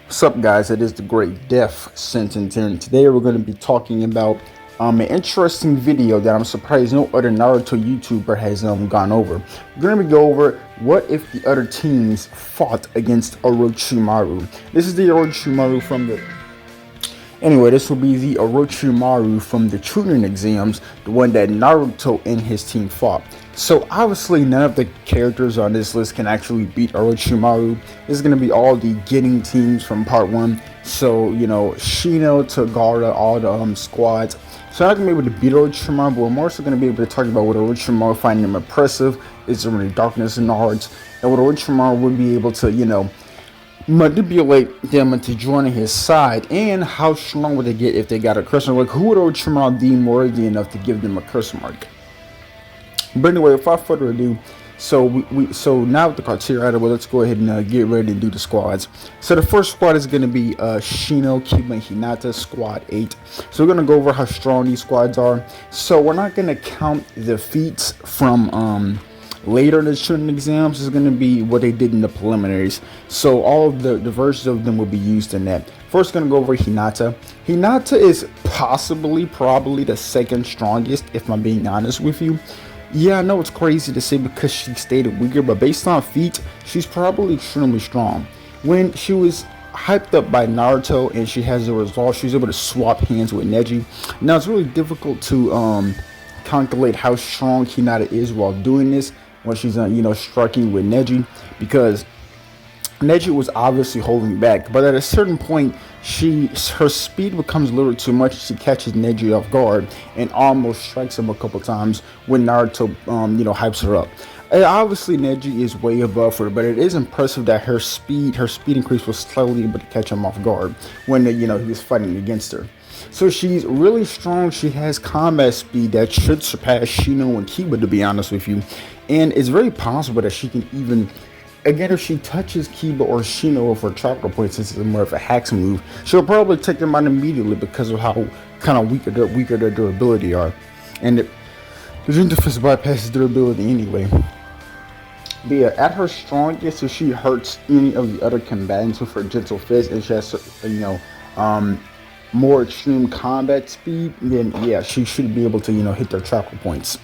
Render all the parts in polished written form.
What's up, guys? It is the Great Death Sentence, and today we're going to be talking about an interesting video that I'm surprised no other Naruto YouTuber has gone over. We're going to go over what if the other teams fought against Orochimaru. This is the Orochimaru from the Anyway, this will be the Orochimaru from the Chunin exams, the one that Naruto and his team fought. So obviously none of the characters on this list can actually beat Orochimaru. This is going to be all the getting teams from part 1. So, Shino to Gaara, all the squads. So I'm not going to be able to beat Orochimaru, but we're more so going to be able to talk about what Orochimaru find him impressive. Is there any darkness in the hearts? And what Orochimaru would be able to, manipulate them into joining his side, and how strong would they get if they got a curse mark? Like, who would Orochimaru deem worthy enough to give them a curse mark? But anyway, without further ado, so now with the criteria out of the way, let's go ahead and get ready to do the squads. So the first squad is going to be Shino, Kiba, and Hinata, squad 8. So we're going to go over how strong these squads are. So we're not going to count the feats from later in the Chunin exams. Is going to be what they did in the preliminaries. So all of the versions of them will be used in that. First, going to go over Hinata. Hinata is probably the second strongest, if I'm being honest with you. Yeah, I know it's crazy to say because she stated weaker, but based on feet, she's probably extremely strong. When she was hyped up by Naruto and she has the resolve, she was able to swap hands with Neji. Now, it's really difficult to calculate how strong Hinata is while doing this when she's striking with Neji, because Neji was obviously holding back, but at a certain point, her speed becomes a little too much. She catches Neji off guard and almost strikes him a couple times when Naruto, hypes her up. And obviously, Neji is way above her, but it is impressive that her speed increase was slightly able to catch him off guard when he was fighting against her. So she's really strong. She has combat speed that should surpass Shino and Kiba, to be honest with you, and it's very possible that she can even. Again, if she touches Kiba or Shino with her chakra point, since it's more of a hacks move, she'll probably take them out immediately because of how kind of weaker their durability are. And the Dream Defense bypasses durability anyway. But yeah, at her strongest, if she hurts any of the other combatants with her gentle fist and she has, more extreme combat speed, then yeah, she should be able to, hit their chakra points.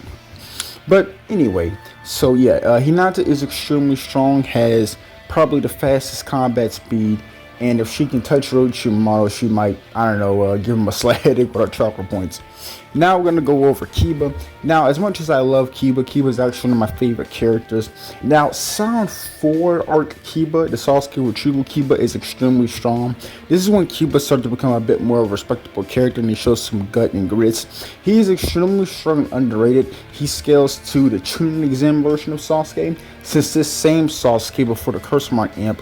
But anyway, so yeah, Hinata is extremely strong, has probably the fastest combat speed, and if she can touch Orochimaru, she might, give him a slight headache with her chakra points. Now we're going to go over Kiba. Now, as much as I love Kiba is actually one of my favorite characters. Now, Sound 4 arc Kiba, the Sasuke retrieval Kiba, is extremely strong. This is when Kiba started to become a bit more of a respectable character and he shows some gut and grits. He is extremely strong and underrated. He scales to the Chunin exam version of Sasuke, since this same Sasuke before the Curse Mark Amp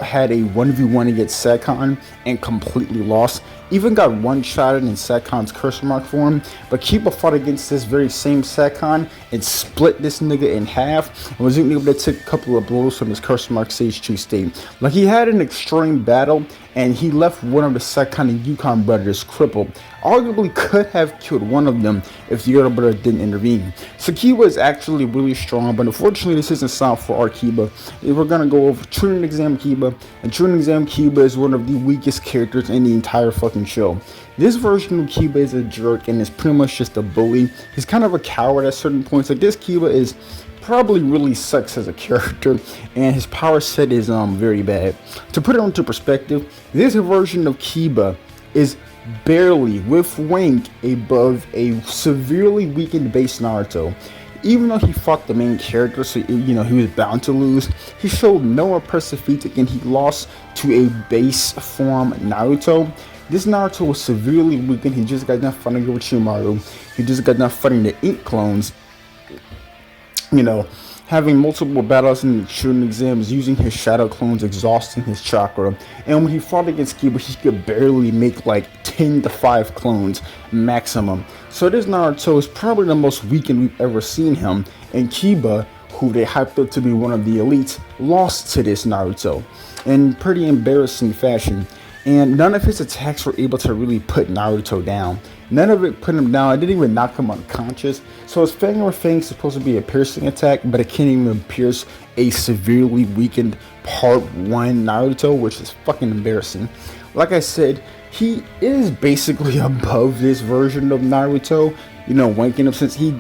had a 1v1 against Sekon and completely lost. Even got one-shotted in Sekon's curse mark form, but Kiba fought against this very same Sekon and split this nigga in half and was able to take a couple of blows from his curse mark stage 2 state. Like, he had an extreme battle and he left one of the Sekon and Yukon brothers crippled. Arguably could have killed one of them if the other brother didn't intervene. So Kiba is actually really strong, but unfortunately this isn't Sound for our Kiba. We're gonna go over Chunin exam Kiba, and Chunin exam Kiba is one of the weakest characters in the entire fucking show. This version of Kiba is a jerk and is pretty much just a bully. He's kind of a coward at certain points. Like, this Kiba is probably really sucks as a character, and his power set is very bad. To put it into perspective, this version of Kiba is barely with rank above a severely weakened base Naruto. Even though he fought the main character, so he was bound to lose, he showed no impressive feats. Again, he lost to a base form Naruto. This Naruto was severely weakened. He just got done fighting Orochimaru. He just got done fighting the Ink clones. Having multiple battles in the Chunin exams, using his shadow clones, exhausting his chakra. And when he fought against Kiba, he could barely make like 10 to 5 clones maximum. So this Naruto is probably the most weakened we've ever seen him. And Kiba, who they hyped up to be one of the elites, lost to this Naruto in pretty embarrassing fashion. and none of his attacks were able to really put Naruto down. None of it put him down. It didn't even knock him unconscious. So his Fang or Fang is supposed to be a piercing attack, but it can't even pierce a severely weakened Part 1 Naruto, which is fucking embarrassing. Like I said, he is basically above this version of Naruto, wanking up, since he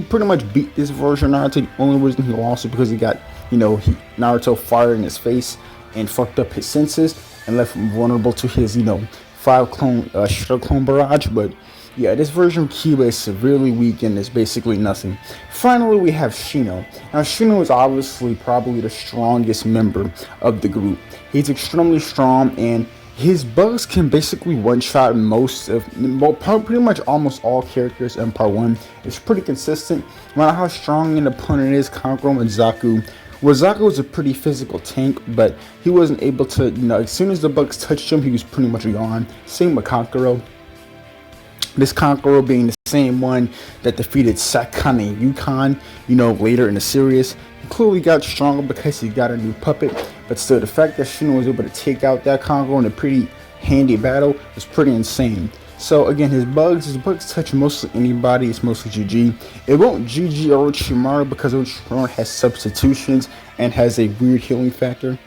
pretty much beat this version of Naruto. The only reason he lost is because he got, Naruto fired in his face and fucked up his senses and left him vulnerable to his, 5 clone, Shadow Clone Barrage. But yeah, this version of Kiba is severely weak and is basically nothing. Finally, we have Shino. Now, Shino is obviously probably the strongest member of the group. He's extremely strong, and his bugs can basically one-shot pretty much almost all characters in Part 1. It's pretty consistent. No matter how strong an opponent is, Kankuro and Zaku. Well, Zaku was a pretty physical tank, but he wasn't able to, as soon as the bugs touched him, he was pretty much gone. Same with Kankuro. This Kankuro being the same one that defeated Sakane Yukon, later in the series. He clearly got stronger because he got a new puppet, but still, the fact that Shino was able to take out that Kankuro in a pretty handy battle was pretty insane. So again, his bugs touch mostly anybody. It's mostly GG. It won't GG Orochimaru because Orochimaru has substitutions and has a weird healing factor.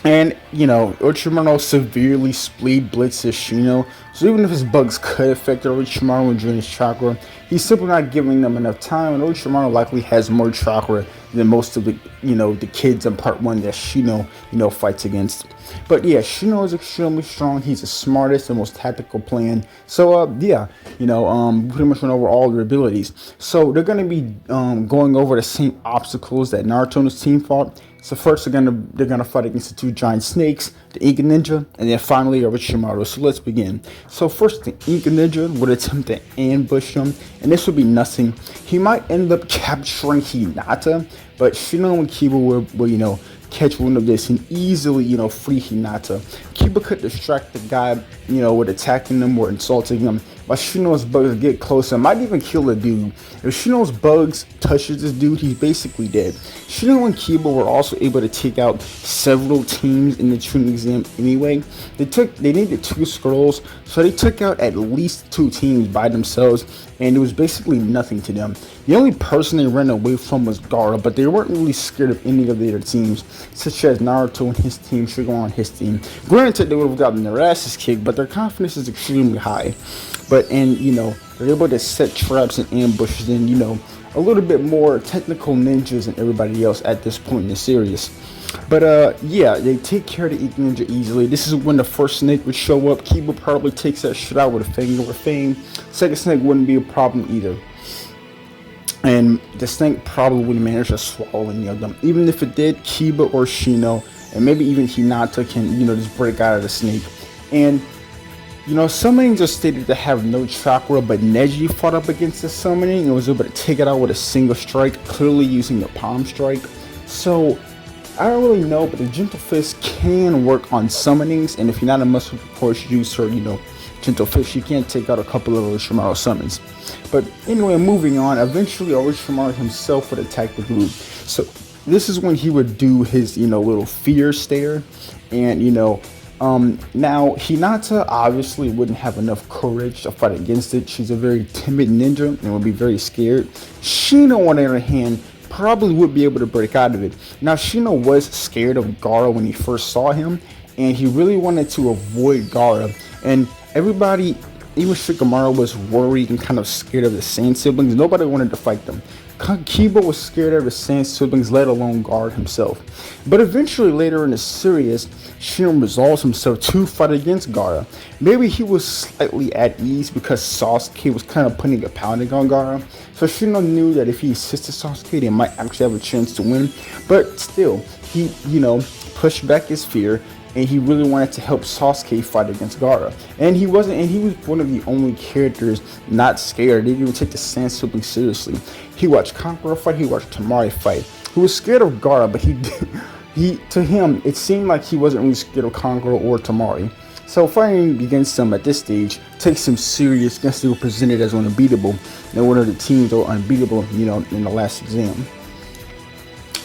And, Orochimaru severely split blitzes Shino. So even if his bugs could affect Orochimaru and drain his chakra, he's simply not giving them enough time. And Orochimaru likely has more chakra than most of the, the kids in Part 1 that Shino, fights against. But yeah, Shino is extremely strong. He's the smartest and most tactical plan. So yeah, pretty much went over all their abilities. So they're gonna be going over the same obstacles that Naruto and his team fought. So first they're gonna fight against the 2 giant snakes, the Inca Ninja, and then finally Orochimaru. So let's begin. So first, the Inca Ninja would attempt to ambush him, and this would be nothing. He might end up capturing Hinata, but Shino and Kiba will catch wind of this and easily, free Hinata. Kiba could distract the guy, with attacking them or insulting him, while Shino's bugs get closer, might even kill the dude. If Shino's bugs touches this dude, he's basically dead. Shino and Kiba were also able to take out several teams in the Chunin exam anyway. They needed 2 scrolls, so they took out at least 2 teams by themselves, and it was basically nothing to them. The only person they ran away from was Gaara, but they weren't really scared of any of the other teams, such as Naruto and his team, Shugon and his team. Granted, they would have gotten their asses kicked, but their confidence is extremely high. They're able to set traps and ambushes and, a little bit more technical ninjas than everybody else at this point in the series. But yeah, they take care of the Inca Ninja easily. This is when the first snake would show up. Kiba probably takes that shit out with a Fang or Fang. Second snake wouldn't be a problem either. And the snake probably wouldn't manage to swallow any of them. Even if it did, Kiba or Shino, and maybe even Hinata can, just break out of the snake. And summonings are stated to have no chakra, but Neji fought up against the summoning and was able to take it out with a single strike, clearly using the palm strike. So I don't really know, but the Gentle Fist can work on summonings, and if you're not a muscle force user, Gentle Fist, you can take out a couple of Orochimaru summons. But anyway, moving on, eventually Orochimaru himself would attack the group. So this is when he would do his, little fear stare, and, now, Hinata obviously wouldn't have enough courage to fight against it. She's a very timid ninja and would be very scared. Shino, on the other hand, probably would be able to break out of it. Now, Shino was scared of Gaara when he first saw him, and he really wanted to avoid Gaara. And everybody, even Shikamaru, was worried and kind of scared of the Sand siblings. Nobody wanted to fight them. Kiba was scared of the Sand siblings, let alone Gaara himself. But eventually, later in the series, Shino resolves himself to fight against Gaara. Maybe he was slightly at ease because Sasuke was kind of putting a pounding on Gaara. So Shino knew that if he assisted Sasuke, they might actually have a chance to win. But still, he, pushed back his fear, and he really wanted to help Sasuke fight against Gaara. And he was one of the only characters not scared. They didn't even take the Sand siblings seriously. He watched Kankuro fight, he watched Temari fight. He was scared of Gaara, but to him, it seemed like he wasn't really scared of Kankuro or Temari. So fighting against them at this stage takes him serious. I guess they were presented as unbeatable, and one of the teams that were unbeatable, in the last exam.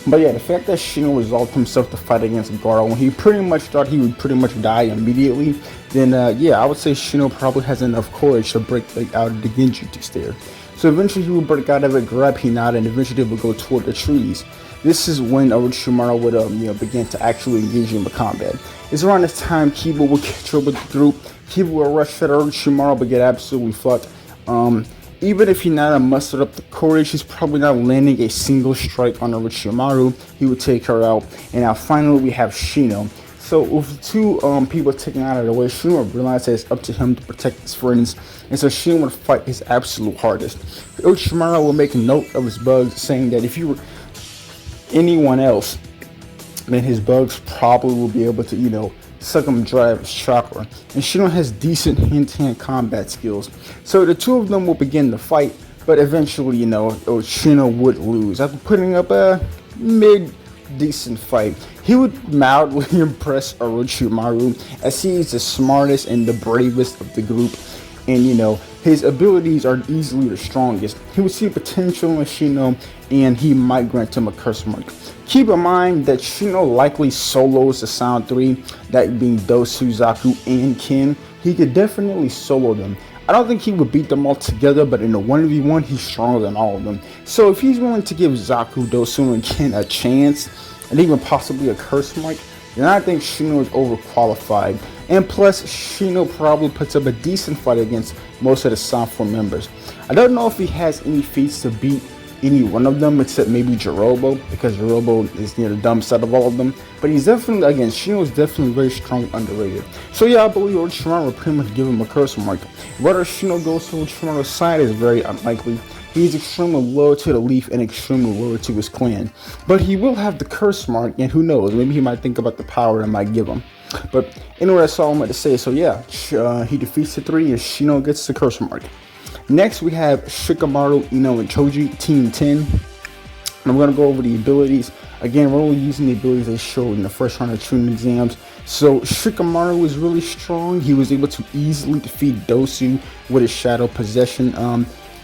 But yeah, the fact that Shino resolved himself to fight against Garo when he pretty much thought he would pretty much die immediately, then yeah, I would say Shino probably has enough courage to break out of the Genjutsu stare. So eventually he would break out of it, grab Hinata, and eventually they would go toward the trees. This is when Orochimaru would begin to actually engage in the combat. It's around this time Kiba will catch up with the group. Kiba will rush at Orochimaru but get absolutely fucked. Even if Hinata mustered up the courage, he's probably not landing a single strike on Orochimaru. He would take her out. And now finally we have Shino. So with two people taken out of the way, Shino realized that it's up to him to protect his friends. And so Shino would fight his absolute hardest. Orochimaru will make a note of his bugs, saying that if you were anyone else, then his bugs probably will be able to, suck him dry of his chakra. And Shino has decent hand-to-hand combat skills. So the two of them will begin the fight, but eventually, Shino would lose. After putting up a mid-decent fight, he would mildly impress Orochimaru as he is the smartest and the bravest of the group. And his abilities are easily the strongest. He would see potential in Shino, and he might grant him a curse mark. Keep in mind that Shino likely solos the Sound 3, that being Dosu, Zaku, and Ken. He could definitely solo them. I don't think he would beat them all together, but in a 1v1, he's stronger than all of them. So if he's willing to give Zaku, Dosu, and Ken a chance, and even possibly a curse mark, then I think Shino is overqualified. And plus, Shino probably puts up a decent fight against most of the Sound 4 members. I don't know if he has any feats to beat any one of them except maybe Jirobo, because Jirobo is near the dumb side of all of them. But he's definitely, again, Shino is definitely very strong and underrated. So yeah, I believe Orochimaru will pretty much give him a curse mark. Whether Shino goes to Orochimaru's side is very unlikely. He's extremely loyal to the Leaf and extremely loyal to his clan. But he will have the curse mark, and who knows, maybe he might think about the power it might give him. But anyway, that's all I'm going to say. So yeah, he defeats the three and Shino gets the curse mark. Next, we have Shikamaru, Ino, and Choji, Team 10. And I'm going to go over the abilities. Again, we're only using the abilities they showed in the first round of Chunin exams. So Shikamaru was really strong. He was able to easily defeat Dosu with his Shadow Possession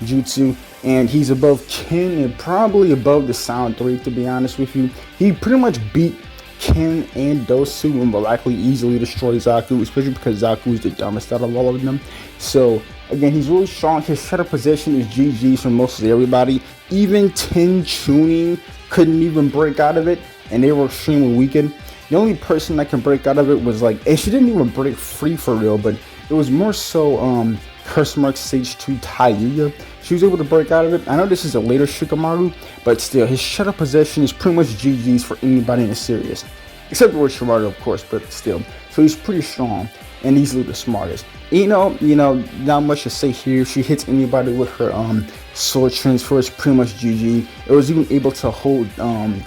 jutsu. And he's above Ken and probably above the Sound 3, to be honest with you. He pretty much beat Ken and Dosu and will likely easily destroy Zaku, especially because Zaku is the dumbest out of all of them. So again, he's really strong. His Shadow Possession is GG's for mostly everybody. Even 10 Chunin couldn't even break out of it, and they were extremely weakened. The only person that can break out of it was and she didn't even break free for real, but it was more so Curse Mark Stage 2 Tayuya. She was able to break out of it. I know this is a later Shikamaru, but still, his Shadow Possession is pretty much GG's for anybody in the series. Except for Orochimaru, of course, but still. So he's pretty strong and easily the smartest. Ino, not much to say here. She hits anybody with her sword transfer. It's pretty much GG. It was even able to hold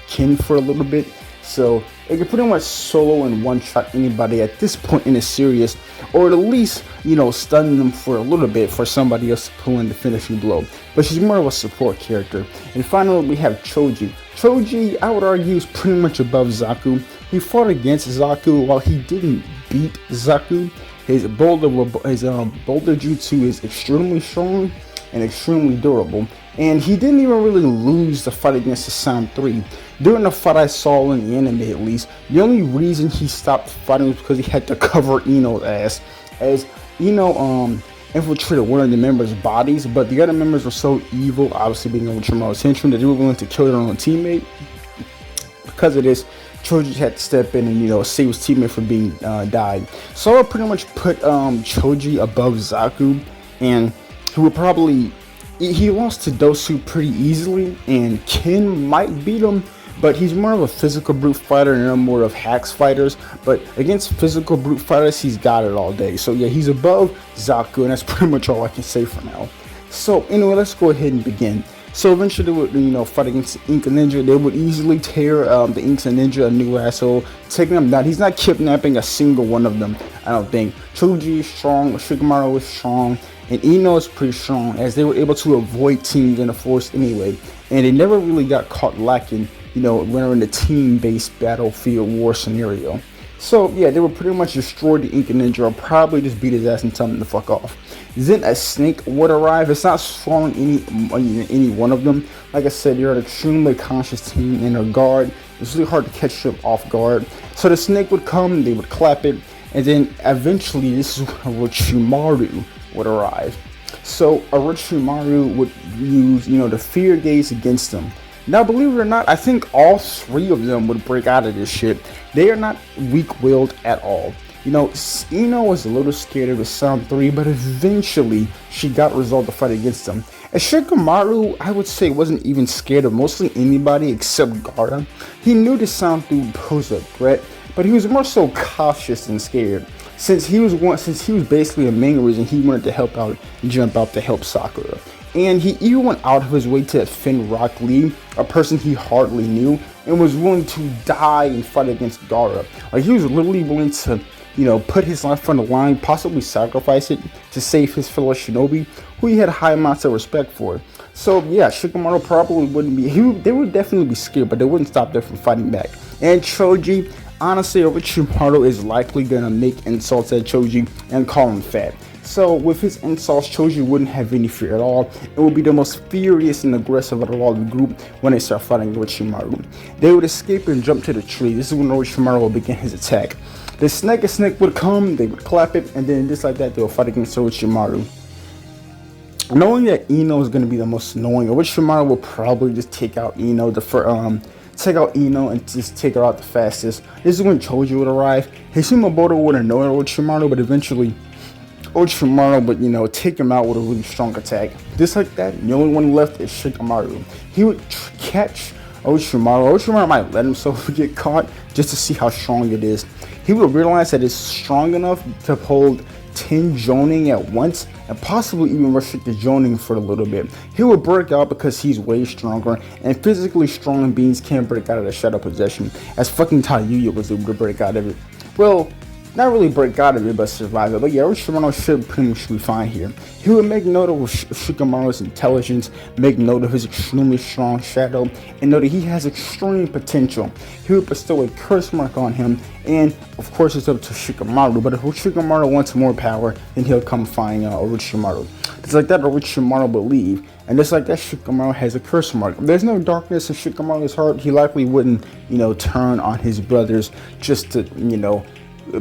Ken for a little bit. So it can pretty much solo and one-shot anybody at this point in the series, or at least, stun them for a little bit for somebody else to pull in the finishing blow. But she's more of a support character. And finally, we have Choji. Choji, I would argue, is pretty much above Zaku. He fought against Zaku while he didn't beat Zaku. His boulder jutsu is extremely strong and extremely durable. And he didn't even really lose the fight against the Sound 3. During the fight I saw in the anime, at least, the only reason he stopped fighting was because he had to cover Ino's ass, as Ino infiltrated one of the members' bodies, but the other members were so evil, obviously being Orochimaru's henchman, that they were willing to kill their own teammate. Because of this, Choji had to step in and save his teammate from being died. So I would pretty much put Choji above Zaku, and he would probably. He lost to Dosu pretty easily, and Ken might beat him, but he's more of a physical brute fighter and I'm more of hacks fighters. But against physical brute fighters, he's got it all day. So yeah, he's above Zaku, and that's pretty much all I can say for now. So anyway, let's go ahead and begin. So eventually they would, fight against the Inca Ninja. They would easily tear the Inca Ninja a new asshole, taking them down. He's not kidnapping a single one of them, I don't think. Choji is strong, Shikamaru is strong, and Ino is pretty strong, as they were able to avoid teams in the force anyway. And they never really got caught lacking, when they're in the team-based battlefield war scenario. So yeah, they would pretty much destroy the Inca Ninja or probably just beat his ass and tell him to fuck off. Then a snake would arrive. It's not strong any one of them. Like I said, you're an extremely conscious team in a guard. It's really hard to catch them off guard. So the snake would come, they would clap it, and then eventually this is when Orochimaru would arrive. So Orochimaru would use, the fear gaze against them. Now, believe it or not, I think all three of them would break out of this shit. They are not weak-willed at all. Ino was a little scared of his son 3, but eventually she got resolved to fight against him. And Shikamaru, I would say, wasn't even scared of mostly anybody except Gaara. He knew the Sound 3 posed a threat, but he was more so cautious than scared. Since he was basically the main reason he wanted to help out and jump out to help Sakura. And he even went out of his way to defend Rock Lee, a person he hardly knew, and was willing to die and fight against Gaara. Like, he was literally willing to, put his life on the line, possibly sacrifice it to save his fellow shinobi, who he had high amounts of respect for. So yeah, Shikamaru probably wouldn't be, they would definitely be scared, but they wouldn't stop them from fighting back. And Choji, honestly, Orochimaru is likely gonna make insults at Choji and call him fat. So with his insults, Choji wouldn't have any fear at all. It would be the most furious and aggressive of all the group when they start fighting Orochimaru. They would escape and jump to the tree. This is when Orochimaru would begin his attack. The snake would come, they would clap it, and then just like that, they would fight against Orochimaru. Knowing that Ino is going to be the most annoying, Orochimaru will probably just take out Ino and just take her out the fastest. This is when Choji would arrive. Hishimoto would annoy Orochimaru, but eventually Orochimaru would, take him out with a really strong attack. Just like that, the only one left is Shikamaru. He would catch Orochimaru. Orochimaru might let himself get caught just to see how strong it is. He would realize that it's strong enough to hold 10 Jonin at once and possibly even restrict the Jonin for a little bit. He would break out because he's way stronger, and physically strong beings can't break out of the shadow possession, as fucking Taiyuya was able to break out of it. Well, not really break out of it, but survive it. But yeah, Orochimaru should pretty much be fine here. He would make note of Shikamaru's intelligence, make note of his extremely strong shadow, and know that he has extreme potential. He would bestow a curse mark on him, and of course it's up to Shikamaru, but if Shikamaru wants more power, then he'll come find Orochimaru. Just like that, Orochimaru will leave, and just like that, Shikamaru has a curse mark. There's no darkness in Shikamaru's heart. He likely wouldn't, turn on his brothers just to,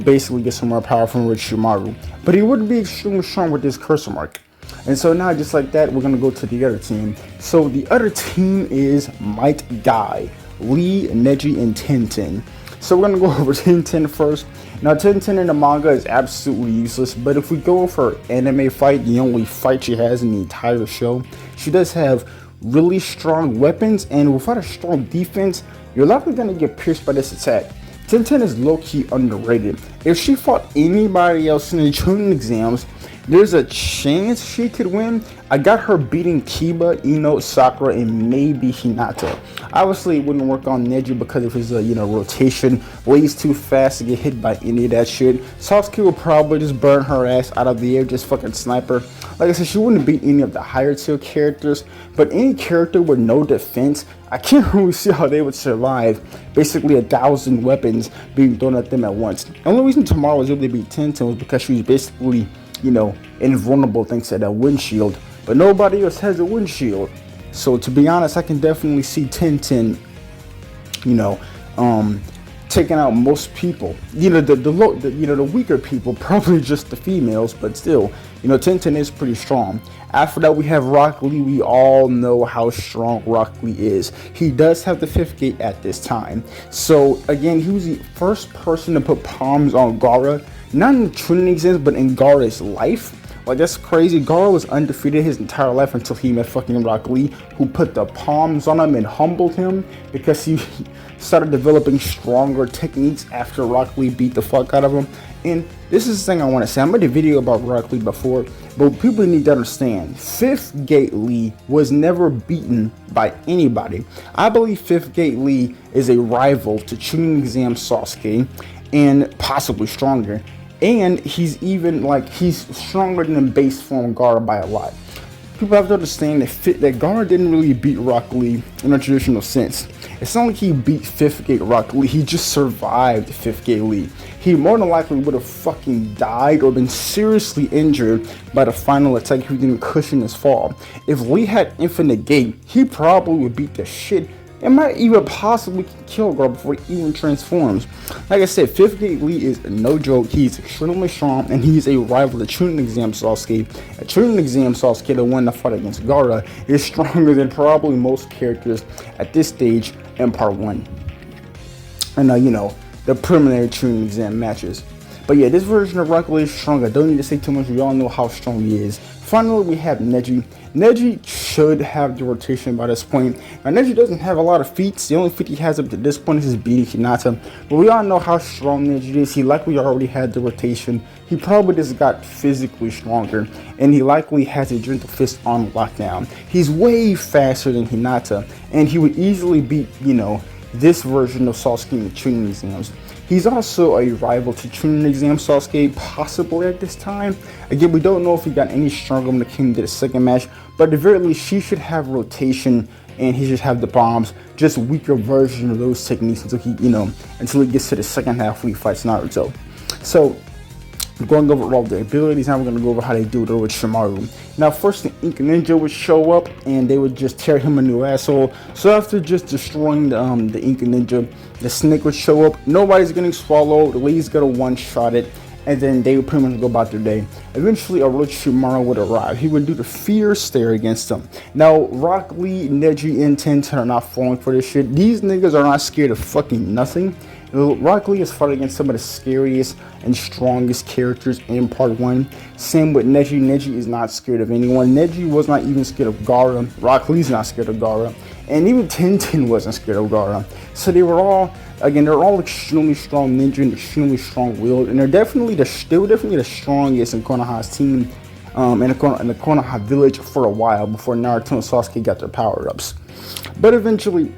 basically get some more power from Orochimaru. But he would be extremely strong with this curse mark. And so now, just like that, we're going to go to the other team. So the other team is Might Guy, Lee, Neji, and Tenten. So we're going to go over Tenten first. Now, Tenten in the manga is absolutely useless, but if we go for her anime fight, the only fight she has in the entire show, she does have really strong weapons, and without a strong defense, you're likely going to get pierced by this attack. Tenten is low-key underrated. If she fought anybody else in the Chunin exams, there's a chance she could win. I got her beating Kiba, Ino, Sakura, and maybe Hinata. Obviously, it wouldn't work on Neji because of his, rotation. Lee's too fast to get hit by any of that shit. Sasuke will probably just burn her ass out of the air, just fucking sniper. Like I said, she wouldn't beat any of the higher tier characters, but any character with no defense, I can't really see how they would survive basically 1,000 weapons being thrown at them at once. The only reason Tamara was able to beat Tenten was because she was basically, invulnerable thanks to that windshield, but nobody else has a windshield. So to be honest, I can definitely see Tenten, taking out most people. The weaker people, probably just the females, but still, Tenten is pretty strong. After that, we have Rock Lee. We all know how strong Rock Lee is. He does have the 5th gate at this time. So again, he was the first person to put palms on Gaara, not in the Chunin exams, but in Gaara's life. Like, that's crazy. Gaara was undefeated his entire life until he met fucking Rock Lee, who put the palms on him and humbled him because he started developing stronger techniques after Rock Lee beat the fuck out of him. And this is the thing I want to say. I made a video about Rock Lee before, but people need to understand, 5th Gate Lee was never beaten by anybody. I believe 5th Gate Lee is a rival to Chunin exam Sasuke, and possibly stronger. And he's even he's stronger than base form Gaara by a lot. people have to understand that Gaara didn't really beat Rock Lee in a traditional sense. It's not like he beat Fifth Gate Rock Lee, he just survived Fifth Gate Lee. He more than likely would have fucking died or been seriously injured by the final attack if he didn't cushion his fall. If Lee had Infinite Gate, he probably would beat the shit and might even possibly kill Gaara before he even transforms. Like I said, Fifth Gate Lee is no joke. He's extremely strong, and he's a rival to Chunin Exam Sasuke. A Chunin Exam Sasuke, the one that fought against Gaara, is stronger than probably most characters at this stage in part 1. And the preliminary Chunin Exam matches. But yeah, this version of Rock Lee is strong. I don't need to say too much. We all know how strong he is. Finally, we have Neji. Neji should have the rotation by this point. Now, Neji doesn't have a lot of feats. The only feat he has up to this point is his beating Hinata. But we all know how strong Neji is. He likely already had the rotation. He probably just got physically stronger. And he likely has a Gentle Fist on lockdown. He's way faster than Hinata. And he would easily beat, this version of Sasuke in the Chunin exams. He's also a rival to Chunin Exam Sasuke, possibly at this time. Again, we don't know if he got any stronger when it came to the second match, but at the very least, she should have rotation and he should have the bombs, just weaker version of those techniques until he gets to the second half where he fights Naruto. So, going over all the abilities, now we're going to go over how they do it with Shimmaru. Now, first the Ink Ninja would show up and they would just tear him a new asshole. So after just destroying the Ink Ninja, the Snake would show up. Nobody's getting swallowed. Lee's gonna one-shot it, and then they would pretty much go about their day. Eventually, Orochimaru would arrive. He would do the Fear Stare against them. Now, Rock Lee, Neji, and Tenten are not falling for this shit. These niggas are not scared of fucking nothing. Rock Lee has fought against some of the scariest and strongest characters in part 1. Same with Neji. Neji is not scared of anyone. Neji was not even scared of Gaara. Rock Lee's not scared of Gaara. And even Tenten wasn't scared of Gaara. So they were all, again, they're all extremely strong ninja and extremely strong-willed. And they were definitely the strongest in Konoha's team, in the Konoha village for a while before Naruto and Sasuke got their power-ups. But eventually,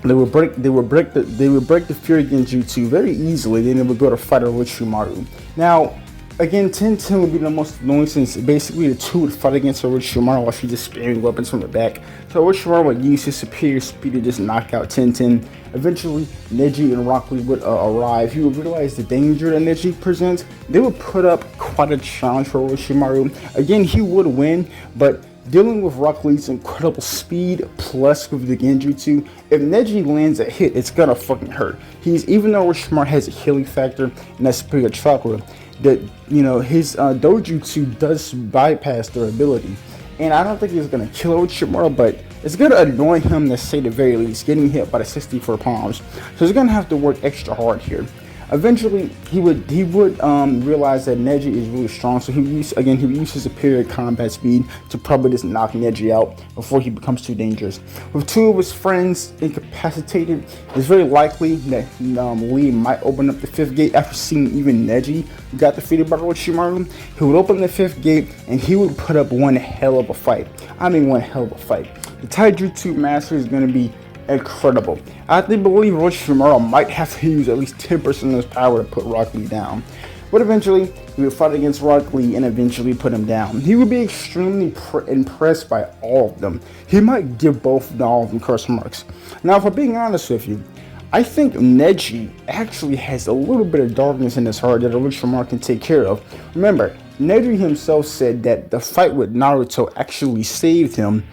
they would break the Fury Genjutsu very easily. Then they would go to fight Orochimaru. Now, again, Tenten would be the most annoying since basically the two would fight against Orochimaru while she just spamming weapons from the back. So Orochimaru would use his superior speed to just knock out Tenten. Eventually, Neji and Rock Lee would arrive. He would realize the danger that Neji presents. They would put up quite a challenge for Orochimaru. Again, he would win, but dealing with Rock Lee's incredible speed plus with the Genjutsu, if Neji lands a hit, it's gonna fucking hurt. Even though Orochimaru has a healing factor and that superior chakra, that his dojutsu does bypass their ability. And I don't think he's gonna kill Orochimaru, but it's gonna annoy him to say the very least, getting hit by the 64 palms. So he's gonna have to work extra hard here. Eventually, he would realize that Neji is really strong, so he would use his superior combat speed to probably just knock Neji out before he becomes too dangerous. With two of his friends incapacitated, it's very likely that Lee might open up the 5th gate after seeing even Neji got defeated by Orochimaru. He would open the 5th gate and he would put up one hell of a fight. I mean, one hell of a fight. The Taijutsu Master is going to be incredible. I believe Orochimaru might have to use at least 10% of his power to put Rock Lee down. But eventually, he would fight against Rock Lee and eventually put him down. He would be extremely impressed by all of them. He might give all of them curse marks. Now, if I'm being honest with you, I think Neji actually has a little bit of darkness in his heart that Orochimaru can take care of. Remember, Neji himself said that the fight with Naruto actually saved him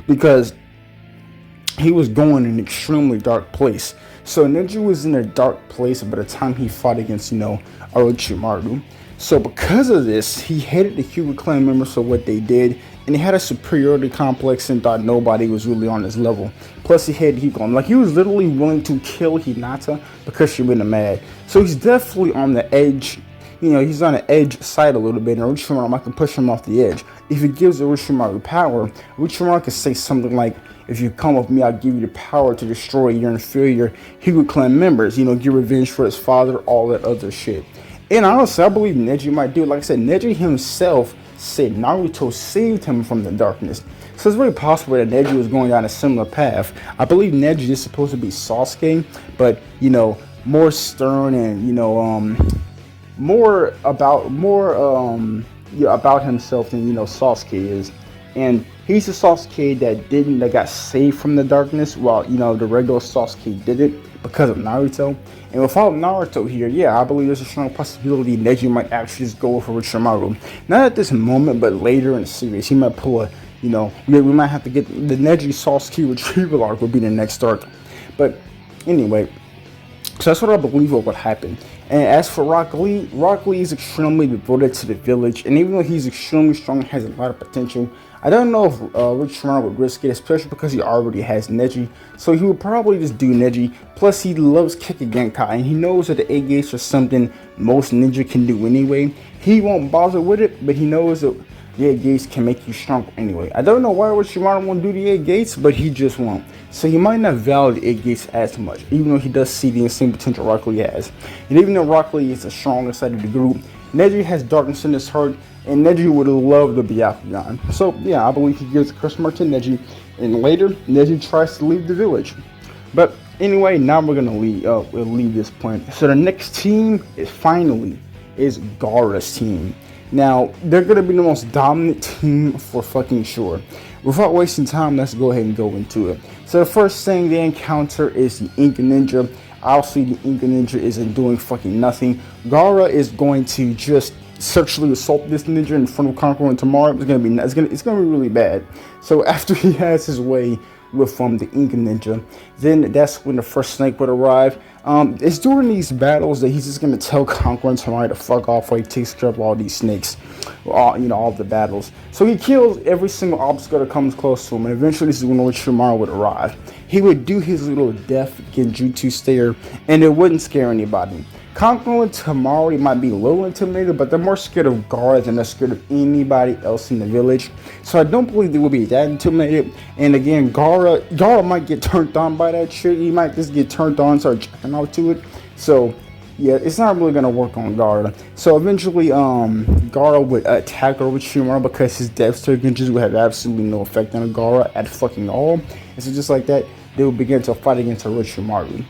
because he was going in an extremely dark place. So Neji was in a dark place by the time he fought against, Orochimaru. So because of this, he hated the Hyuga clan members for what they did, and he had a superiority complex and thought nobody was really on his level. Plus he hated Hyuga. Like, he was literally willing to kill Hinata because she made him mad. So he's definitely on the edge. He's on the edge side a little bit, and Orochimaru might can push him off the edge. If he gives Orochimaru power, Orochimaru can say something like, if you come with me, I'll give you the power to destroy your inferior Hyuga clan members, get revenge for his father, all that other shit. And honestly, I believe Neji might do it. Like I said, Neji himself said Naruto saved him from the darkness. So it's very possible that Neji was going down a similar path. I believe Neji is supposed to be Sasuke, but, more stern and, more about himself than Sasuke is. And he's the Sasuke that got saved from the darkness, while the regular Sasuke didn't because of Naruto. And without Naruto here, yeah, I believe there's a strong possibility Neji might actually just go for Orochimaru. Not at this moment, but later in the series, he might pull a, we might have to get the Neji Sasuke retrieval arc will be the next arc. But anyway, so that's what I believe would happen. And as for Rock Lee is extremely devoted to the village, and even though he's extremely strong, has a lot of potential, I don't know if Orochimaru would risk it, especially because he already has Neji. So he would probably just do Neji. Plus, he loves kicking Genkai, and he knows that the 8 gates are something most ninja can do anyway. He won't bother with it, but he knows that the 8 gates can make you stronger anyway. I don't know why Orochimaru won't do the 8 gates, but he just won't. So he might not value the 8 gates as much, even though he does see the insane potential Rock Lee has. And even though Rock Lee is the strongest side of the group, Neji has darkness in his heart, and Neji would love the Byakugan. So yeah, I believe he gives the curse mark to Neji, and later Neji tries to leave the village. But anyway, now we're gonna leave this point. So the next team is Gaara's team. Now they're gonna be the most dominant team for fucking sure. Without wasting time, let's go ahead and go into it. So the first thing they encounter is the Ink Ninja. Obviously, the Ink Ninja isn't doing fucking nothing. Gaara is going to just sexually assault this ninja in front of Kankuro and Temari. It's gonna be really bad. So after he has his way with the Ink Ninja, then that's when the first snake would arrive. It's during these battles that he's just gonna tell Kankuro and Temari to fuck off while he takes care of all these snakes, all of the battles. So he kills every single obstacle that comes close to him, and eventually this is when Orochimaru would arrive. He would do his little death genjutsu stare, and it wouldn't scare anybody. Kankuro and Temari might be a little intimidated, but they're more scared of Gaara than they're scared of anybody else in the village. So I don't believe they will be that intimidated. And again, Gaara might get turned on by that shit. He might just get turned on and start checking out to it. So yeah, it's not really gonna work on Gaara. So eventually, Gaara would attack Orochimaru because his death stare genjutsu would have absolutely no effect on Gaara at fucking all. And so just like that, they would begin to fight against Orochimaru.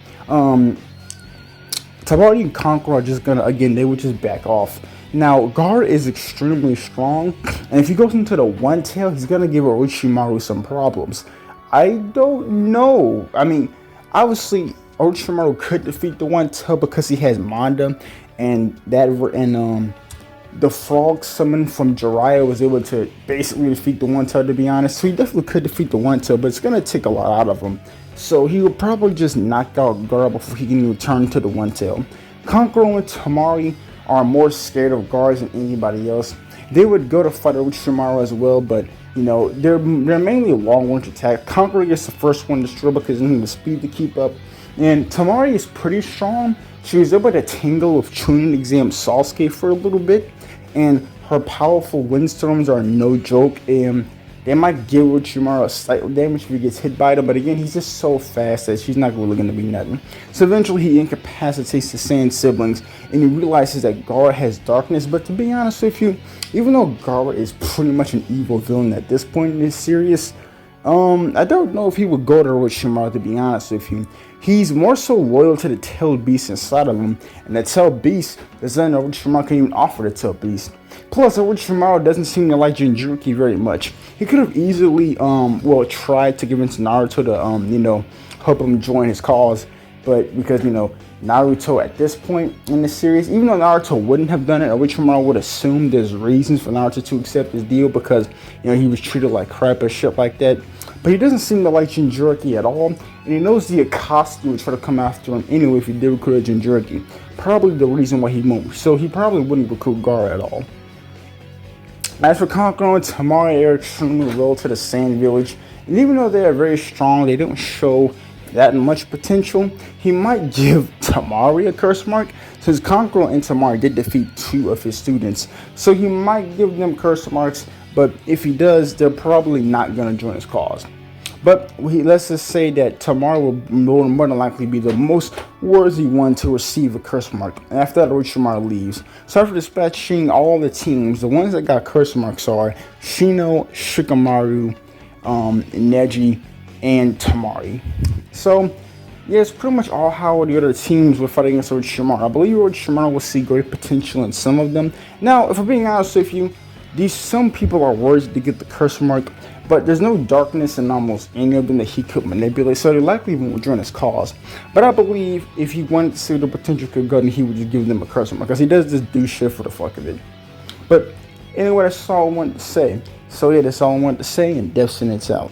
Temari and Kankuro are just gonna, again, they would just back off. Now, Gaara is extremely strong, and if he goes into the one tail, he's gonna give Orochimaru some problems. I don't know. I mean, obviously, Orochimaru could defeat the one tail because he has Manda, and the frog summon from Jiraiya was able to basically defeat the one tail, to be honest. So he definitely could defeat the one tail, but it's gonna take a lot out of him. So he would probably just knock out Gaara before he can return to the one tail. Kankuro and Temari are more scared of Gaara than anybody else. They would go to fight Orochimaru as well, but they're mainly long range attack. Kankuro gets the first one destroyed because he needs the speed to keep up. And Temari is pretty strong. She was able to tangle with Chunin Exam Sasuke for a little bit, and her powerful windstorms are no joke. And they might give Orochimaru a slight damage if he gets hit by them, but again, he's just so fast that she's not really going to be nothing. So eventually he incapacitates the Sand siblings, and he realizes that Gaara has darkness. But to be honest with you, even though Gaara is pretty much an evil villain at this point in this series, I don't know if he would go to Orochimaru, to be honest with you. He's more so loyal to the tailed beast inside of him, and the tailed beast is then Orochimaru can even offer the tailed beast. Plus, Orochimaru doesn't seem to like Jinchuriki very much. He could have easily, tried to convince Naruto to, help him join his cause, but because, Naruto at this point in the series, even though Naruto wouldn't have done it, Orochimaru would assume there's reasons for Naruto to accept his deal because, he was treated like crap or shit like that. But he doesn't seem to like Jinchuriki at all, and he knows the Akatsuki would try to come after him anyway if he did recruit Jinchuriki. Probably the reason why he won't. So he probably wouldn't recruit Gaara at all. As for Kankuro and Temari, they are extremely loyal to the Sand Village, and even though they are very strong, they don't show that much potential. He might give Temari a curse mark, since Kankuro and Temari did defeat 2 of his students. So he might give them curse marks, but if he does, they're probably not going to join his cause. But let's just say that Temari will more than likely be the most worthy one to receive a curse mark. And after that, Orochimaru leaves. So after dispatching all the teams, the ones that got curse marks are Shino, Shikamaru, Neji, and Temari. So yeah, it's pretty much all how the other teams will fight against Orochimaru. I believe Orochimaru will see great potential in some of them. Now, if I'm being honest with you, These some people are worried to get the curse mark, but there's no darkness in almost any of them that he could manipulate, so they likely won't join his cause. But I believe if he wanted to see the potential could go, then he would just give them a curse mark, because he does just do shit for the fuck of it. But anyway, that's all I wanted to say. So yeah, that's all I wanted to say, and Death Sentence out.